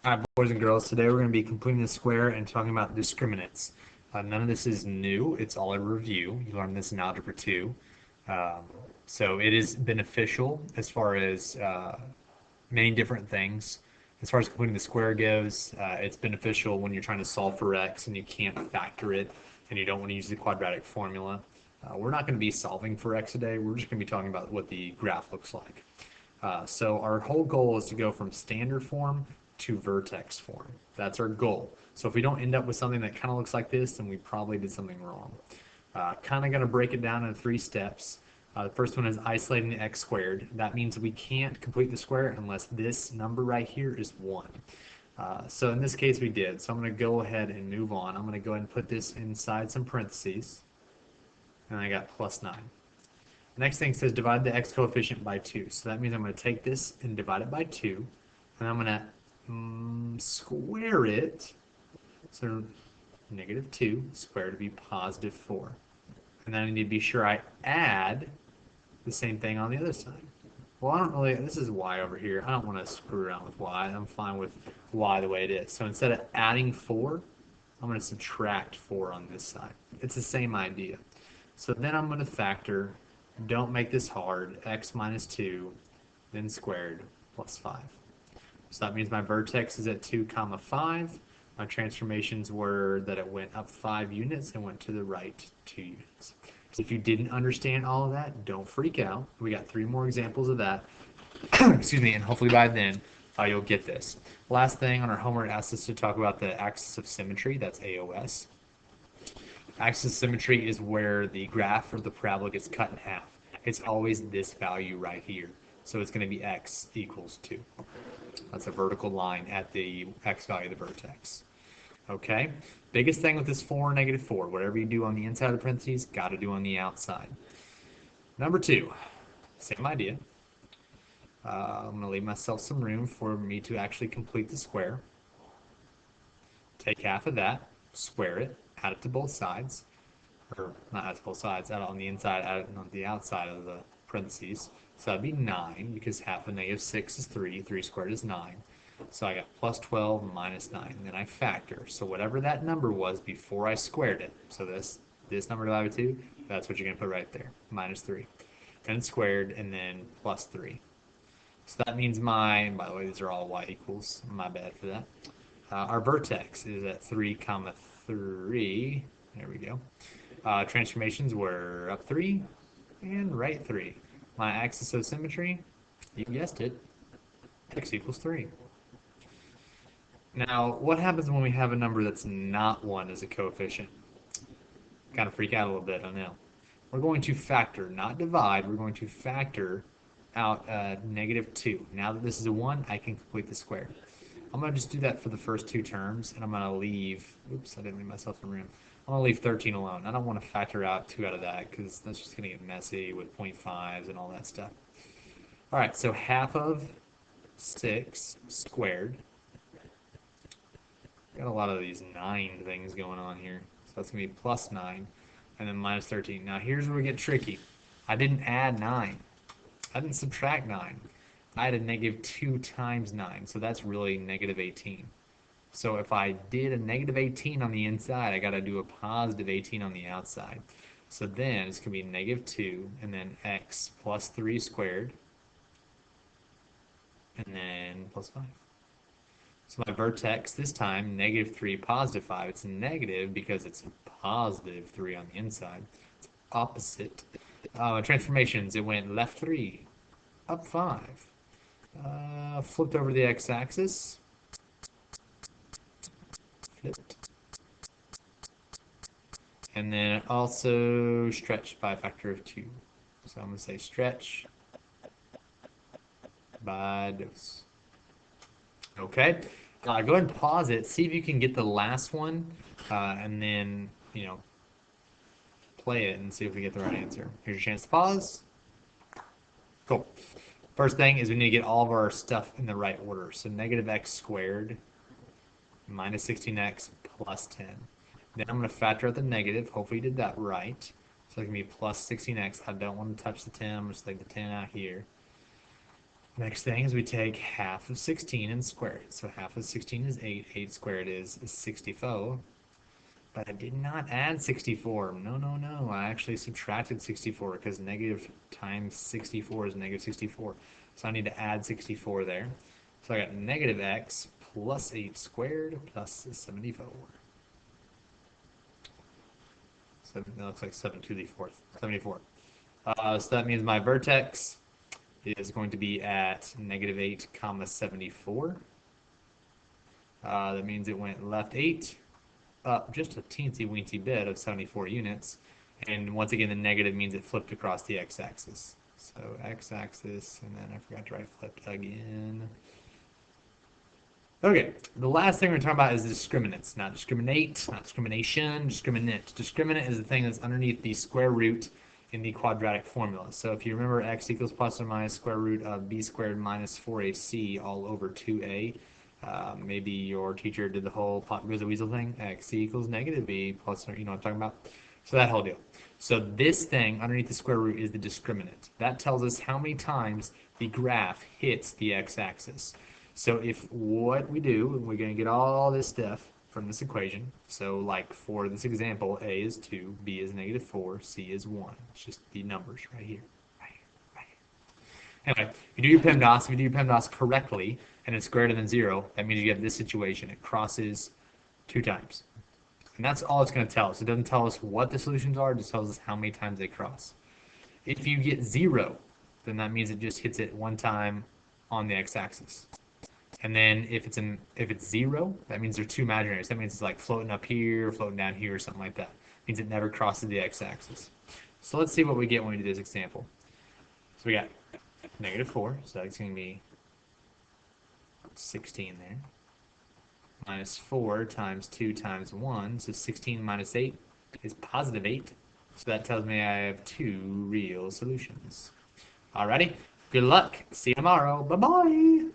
All right, boys and girls, today we're going to be completing the square and talking about discriminants. None of this is new. It's all a review. You learned this in Algebra 2. Um, so it is beneficial as far as many different things. As far as completing the square goes, it's beneficial when you're trying to solve for x and you can't factor it and you don't want to use the quadratic formula. We're not going to be solving for x today. We're just going to be talking about what the graph looks like. So our whole goal is to go from standard form to vertex form. That's our goal. So if we don't end up with something that kind of looks like this, then we probably did something wrong. Kind of going to break it down into 3 steps. The first one is isolating the x squared. That means we can't complete the square unless this number right here is 1. So in this case we did. So I'm going to go ahead and move on. I'm going to go ahead and put this inside some parentheses. And I got plus 9. Next thing says divide the x coefficient by 2. So that means I'm going to take this and divide it by 2. And I'm going to square it. So negative 2 squared to be positive 4. And then I need to be sure I add the same thing on the other side. Well, I don't really, this is y over here. I don't want to screw around with y. I'm fine with y the way it is. So instead of adding 4, I'm going to subtract 4 on this side. It's the same idea. So then I'm going to factor, don't make this hard, x minus 2, then squared, plus 5. So that means my vertex is at 2 comma 5. My transformations were that it went up 5 units and went to the right 2 units. So if you didn't understand all of that, don't freak out. We got 3 more examples of that. Excuse me, and hopefully by then you'll get this. Last thing on our homework asks us to talk about the axis of symmetry. That's AOS. Axis of symmetry is where the graph or the parabola gets cut in half. It's always this value right here. So it's going to be x equals 2. That's a vertical line at the x value of the vertex. Okay? Biggest thing with this 4, negative 4, whatever you do on the inside of the parentheses, got to do on the outside. Number 2, same idea. I'm going to leave myself some room for me to actually complete the square. Take half of that, square it, add it to both sides. Or not add to both sides, add it on the inside, add it on the outside of the parentheses. So that'd be 9, because half of negative 6 is 3. 3 squared is 9. So I got plus 12 minus 9. And then I factor. So whatever that number was before I squared it, so this number divided by 2, that's what you're going to put right there, minus 3. Then squared, and then plus 3. So that means by the way, these are all y equals. My bad for that. Our vertex is at 3 comma 3. There we go. Transformations were up 3 and right 3. My axis of symmetry, you guessed it, x equals 3. Now, what happens when we have a number that's not 1 as a coefficient? Kind of freak out a little bit, I know. We're going to factor, not divide, we're going to factor out negative 2. Now that this is a 1, I can complete the square. I'm going to just do that for the first 2 terms, and I'm going to leave, oops, I didn't leave myself some room. I'm going to leave 13 alone. I don't want to factor out 2 out of that because that's just going to get messy with 0.5s and all that stuff. All right, so half of 6 squared. Got a lot of these 9 things going on here. So that's going to be plus 9 and then minus 13. Now here's where we get tricky. I didn't add 9. I didn't subtract 9. I had a negative 2 times 9, so that's really negative 18. So if I did a negative 18 on the inside, I got to do a positive 18 on the outside. So then it's going to be negative 2 and then x plus 3 squared and then plus 5. So my vertex this time, negative 3, positive 5. It's negative because it's positive 3 on the inside. It's opposite. Transformations, it went left 3, up 5. Flipped over the x-axis. And then also stretched by a factor of 2. So I'm going to say stretch by dose. Okay, go ahead and pause it. See if you can get the last one, and then, play it and see if we get the right answer. Here's your chance to pause. Cool. First thing is we need to get all of our stuff in the right order. So negative x squared minus 16x plus 10. Then I'm going to factor out the negative. Hopefully you did that right. So it can be plus 16x. I don't want to touch the 10. I'm going to take the 10 out here. Next thing is we take half of 16 and square it. So half of 16 is 8. 8 squared is 64. But I did not add 64. No, no, no. I actually subtracted 64 because negative times 64 is negative 64. So I need to add 64 there. So I got negative x plus 8 squared plus 74. So that looks like 7 to the fourth. 74. So that means my vertex is going to be at negative 8 comma 74. That means it went left 8, up just a teensy weensy bit of 74 units. And once again, the negative means it flipped across the x-axis. So x-axis, and then I forgot to write flipped again. Okay, the last thing we're talking about is discriminants. Not discriminate, not discrimination, discriminant. Discriminant is the thing that's underneath the square root in the quadratic formula. So if you remember x equals plus or minus square root of b squared minus 4ac all over 2a, maybe your teacher did the whole pop goes a weasel thing, x equals negative b plus, you know what I'm talking about? So that whole deal. So this thing underneath the square root is the discriminant. That tells us how many times the graph hits the x-axis. So if what we do, we're going to get all this stuff from this equation. So like for this example, a is 2, b is negative 4, c is 1. It's just the numbers right here. Right here, right here. Anyway, if you do your PEMDAS, if you do your PEMDAS correctly, and it's greater than 0, that means you have this situation. It crosses 2 times. And that's all it's going to tell us. It doesn't tell us what the solutions are, it just tells us how many times they cross. If you get 0, then that means it just hits it 1 time on the x-axis. And then if it's 0, that means they're 2 imaginaries. That means it's like floating up here, floating down here, or something like that. It means it never crosses the x-axis. So let's see what we get when we do this example. So we got negative 4, so that's going to be 16 there. Minus 4 times 2 times 1, so 16 minus 8 is positive 8. So that tells me I have 2 real solutions. Alrighty, good luck. See you tomorrow. Bye-bye.